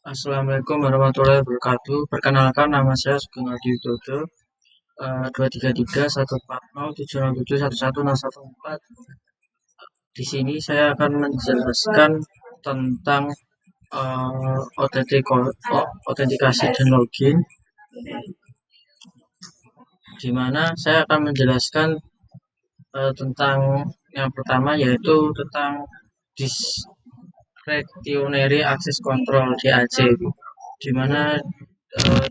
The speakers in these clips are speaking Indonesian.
Assalamualaikum warahmatullahi wabarakatuh. Perkenalkan, nama saya Sugeng Adi Widodo, 2331407071114. Di sini saya akan menjelaskan tentang autentikasi dan login, di mana saya akan menjelaskan tentang yang pertama, yaitu tentang Discretionary Access Control (DAC), di mana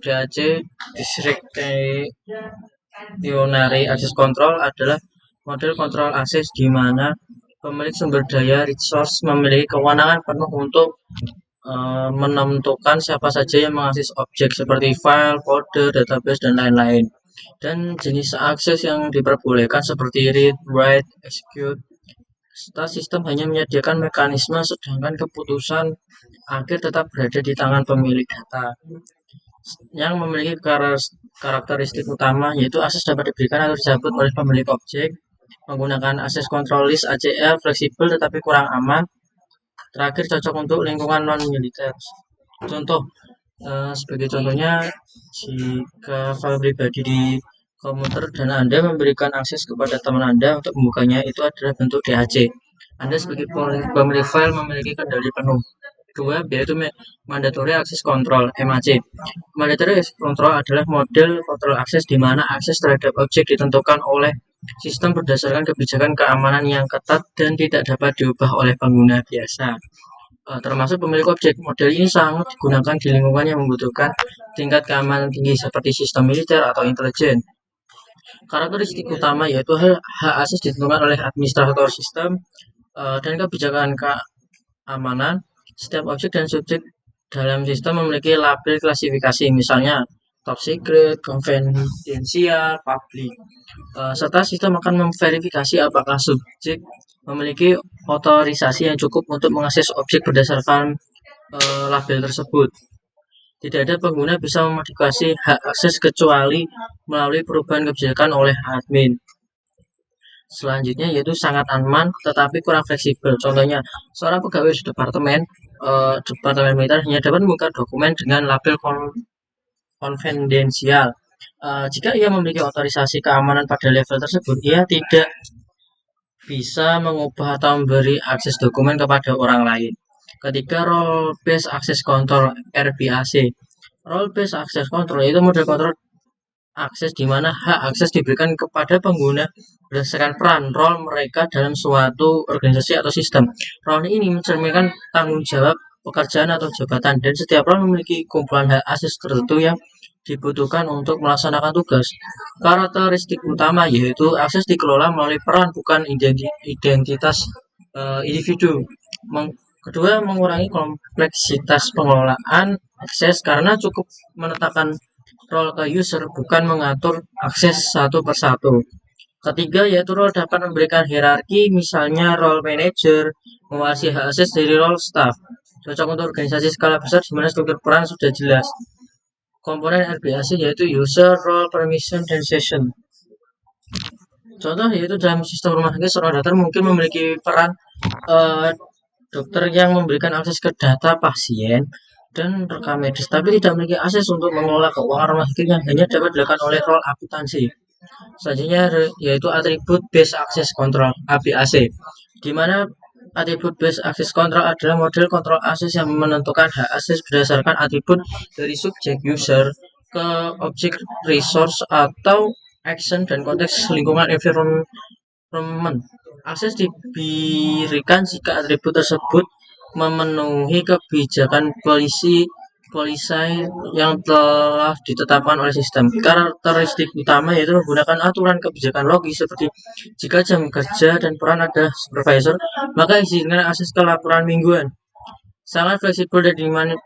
DAC Discretionary Access Control adalah model kontrol akses di mana pemilik sumber daya resource memiliki kewenangan penuh untuk menentukan siapa saja yang mengakses objek seperti file, folder, database, dan lain-lain. Dan jenis akses yang diperbolehkan seperti read, write, execute, serta sistem hanya menyediakan mekanisme, sedangkan keputusan akhir tetap berada di tangan pemilik data. Yang memiliki karakteristik utama yaitu akses dapat diberikan atau dicabut oleh pemilik objek menggunakan akses control list ACL, fleksibel tetapi kurang aman. Terakhir, cocok untuk lingkungan non-militer. Contoh, sebagai contohnya, jika file pribadi di komputer dan Anda memberikan akses kepada teman Anda untuk membukanya, itu adalah bentuk DAC. Anda sebagai pemilik file memiliki kendali penuh. Kedua, yaitu Mandatory Access Control (MAC). Mandatory Access Control adalah model kontrol akses di mana akses terhadap objek ditentukan oleh sistem berdasarkan kebijakan keamanan yang ketat dan tidak dapat diubah oleh pengguna biasa, termasuk pemilik objek. Model ini sangat digunakan di lingkungan yang membutuhkan tingkat keamanan tinggi seperti sistem militer atau intelijen. Karakteristik utama yaitu hak akses ditentukan oleh administrator sistem dan kebijakan keamanan. Setiap objek dan subjek dalam sistem memiliki label klasifikasi, misalnya top secret, confidential, public, serta sistem akan memverifikasi apakah subjek memiliki otorisasi yang cukup untuk mengakses objek berdasarkan label tersebut. Tidak ada pengguna bisa memodifikasi hak akses kecuali melalui perubahan kebijakan oleh admin. Selanjutnya yaitu sangat aman tetapi kurang fleksibel. Contohnya, seorang pegawai di departemen militer hanya dapat membuka dokumen dengan label konfidensial. Jika ia memiliki otorisasi keamanan pada level tersebut, ia tidak bisa mengubah atau memberi akses dokumen kepada orang lain. Ketiga, Role Based Access Control (RBAC). Role Based Access Control itu model kontrol akses di mana hak akses diberikan kepada pengguna berdasarkan peran role mereka dalam suatu organisasi atau sistem. Role ini mencerminkan tanggung jawab, pekerjaan atau jabatan, dan setiap role memiliki kumpulan hak akses tertentu yang dibutuhkan untuk melaksanakan tugas. Karakteristik utama yaitu akses dikelola melalui peran, bukan identitas individu. Kedua, mengurangi kompleksitas pengelolaan akses karena cukup menetapkan role ke user, bukan mengatur akses satu persatu. Ketiga, yaitu role dapat memberikan hierarki, misalnya role manager mengawasi hak akses dari role staff. Cocok untuk organisasi skala besar di mana struktur peran sudah jelas. Komponen RBAC yaitu user, role, permission, dan session. Contoh yaitu dalam sistem rumah sakit, seorang dokter mungkin memiliki peran dokter yang memberikan akses ke data pasien dan rekam medis, tapi tidak memiliki akses untuk mengelola keuangan rumah sakit yang hanya dapat dilakukan oleh role akuntansi. Selanjutnya yaitu Attribute Based Access Control (ABAC), di mana Attribute Based Access Control adalah model kontrol akses yang menentukan hak akses berdasarkan atribut dari subjek user ke objek resource atau action dan konteks lingkungan environment. Akses diberikan jika atribut tersebut memenuhi kebijakan policy yang telah ditetapkan oleh sistem. Karakteristik utama yaitu menggunakan aturan kebijakan logis seperti jika jam kerja dan peran ada supervisor, maka izinkan akses ke laporan mingguan. Sangat fleksibel dan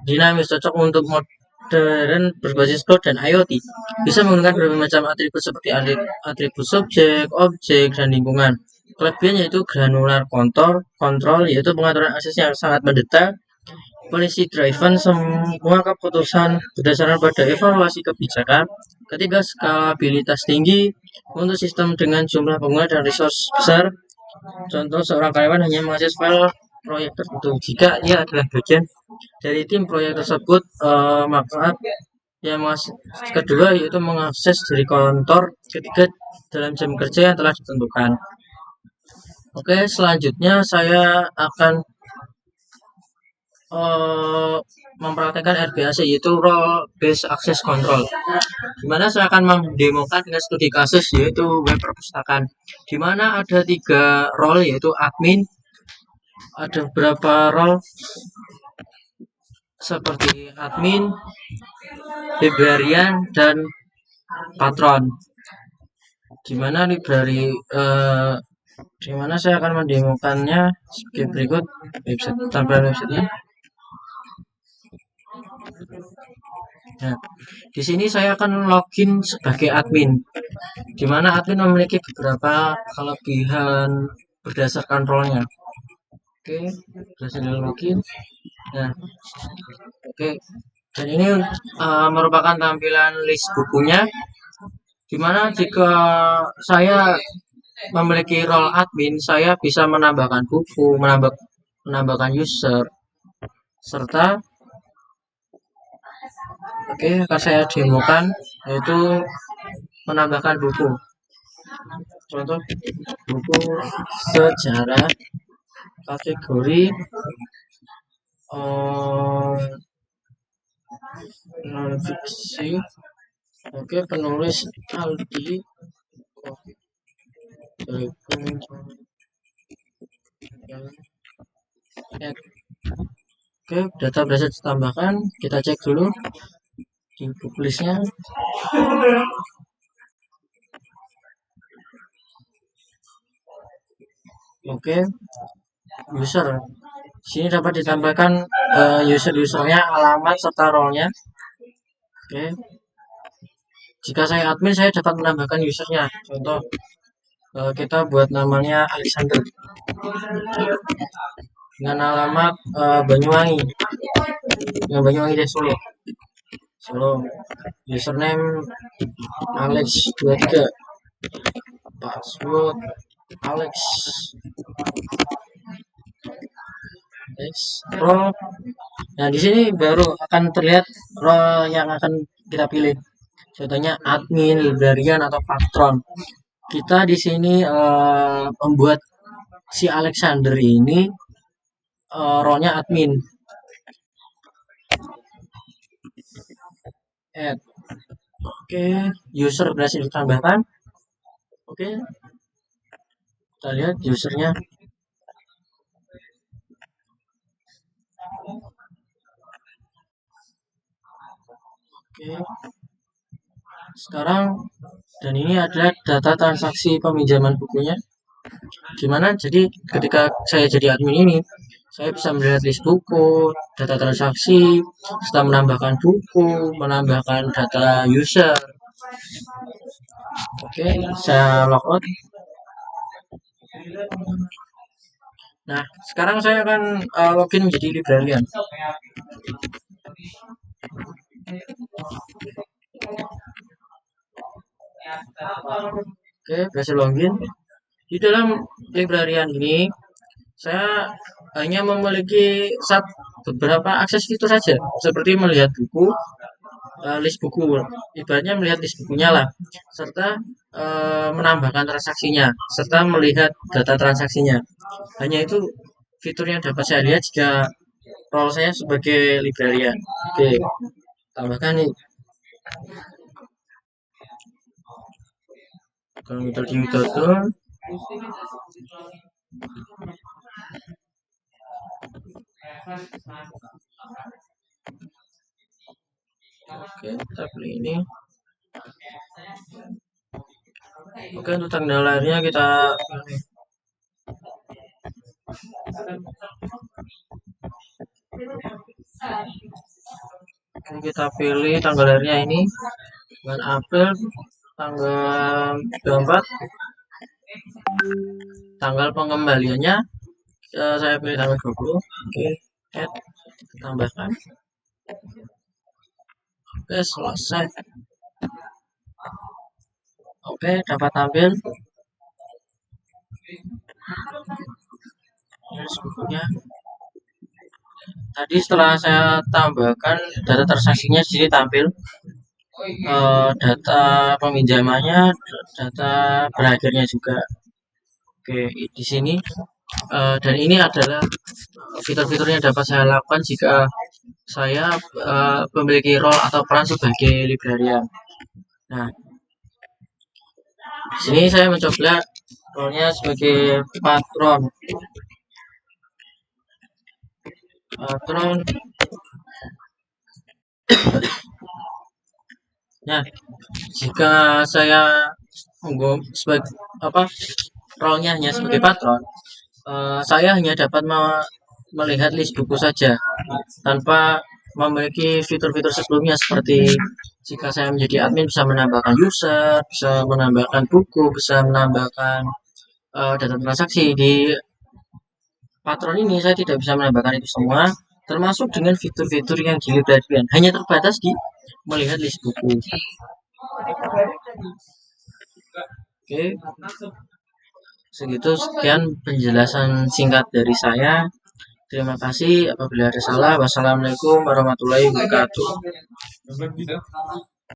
dinamis, cocok untuk modern berbasis cloud dan IoT. Bisa menggunakan berbagai macam atribut seperti atribut subjek, objek, dan lingkungan. Kelebihan yaitu granular kontrol yaitu pengaturan akses yang sangat mendetail, policy driven, semua keputusan berdasarkan pada evaluasi kebijakan. Ketiga, skalabilitas tinggi untuk sistem dengan jumlah pengguna dan resource besar. Contoh, seorang karyawan hanya mengakses file proyek tertentu jika ia adalah bagian dari tim proyek tersebut. Maka yang kedua yaitu mengakses dari kantor, ketiga dalam jam kerja yang telah ditentukan. Oke, selanjutnya saya akan mempraktekkan RBAC, yaitu Role Based Access Control, di mana saya akan mendemokan dengan studi kasus yaitu web perpustakaan, di mana ada 3 role yaitu admin, ada beberapa role seperti admin, librarian, dan patron. Di mana di mana saya akan mendemokannya sebagai berikut. Tampilan websitenya. Nah, di sini saya akan login sebagai admin, di mana admin memiliki beberapa kelebihan berdasarkan role-nya. Oke, berhasil login. Nah, oke. Dan ini merupakan tampilan list bukunya, di mana jika saya memiliki role admin, saya bisa menambahkan buku, menambahkan user, serta akan saya demokan yaitu menambahkan buku. Contoh buku sejarah kategori non-fiksi. Oke, penulis Aldi. Oke, data berhasil ditambahkan. Kita cek dulu di buku listnya. Oke, user. Sini dapat ditambahkan usernya, alamat serta role-nya. Oke. Jika saya admin, saya dapat menambahkan usernya. Contoh, kita buat namanya Alexander dengan alamat Banyuwangi, dengan Banyuwangi deh, Solo. Username Alex23, password Alex. Role. Nah, di sini baru akan terlihat role yang akan kita pilih. Contohnya admin, librarian, atau patron. Kita di sini membuat si Alexander ini role-nya admin. Oke, user berhasil ditambahkan. Oke, kita lihat usernya. Oke, sekarang, dan ini adalah data transaksi peminjaman bukunya. Gimana? Jadi ketika saya jadi admin ini, saya bisa melihat list buku, data transaksi, serta menambahkan buku, menambahkan data user. Oke, saya logout. Nah, sekarang saya akan login menjadi librarian. Oke, berhasil login. Di dalam librarian ini, saya hanya memiliki beberapa akses fitur saja, seperti melihat buku, list buku, ibaratnya melihat list bukunya lah, serta menambahkan transaksinya, serta melihat data transaksinya. Hanya itu fitur yang dapat saya lihat jika role saya sebagai librarian. Oke, tambahkan nih. Kalau kita di metode, oke, kita pilih ini. Oke, untuk tanggal lahirnya kita pilih. Oke, kita pilih tanggal lahirnya ini bulan April, tanggal 24. Tanggal pengembaliannya saya pilih tanggal 20. Oke, add, tambahkan. Oke, selesai. Oke, dapat tampil bukunya. Tadi setelah saya tambahkan data transaksinya di sini tampil, data peminjamannya, data berakhirnya juga. Oke, di sini dan ini adalah fitur-fitur yang dapat saya lakukan jika saya memiliki role atau peran sebagai librarian. Nah, di sini saya mencoba role-nya sebagai patron. Patron. Nah, jika saya sebagai apa role-nya hanya sebagai patron, saya hanya dapat melihat list buku saja tanpa memiliki fitur-fitur sebelumnya seperti jika saya menjadi admin bisa menambahkan user, bisa menambahkan buku, bisa menambahkan data transaksi. Di patron ini saya tidak bisa menambahkan itu semua, termasuk dengan fitur-fitur yang di librarian. Hanya terbatas di melihat list buku. Oke, sekian penjelasan singkat dari saya. Terima kasih. Apabila ada salah, wassalamualaikum warahmatullahi wabarakatuh.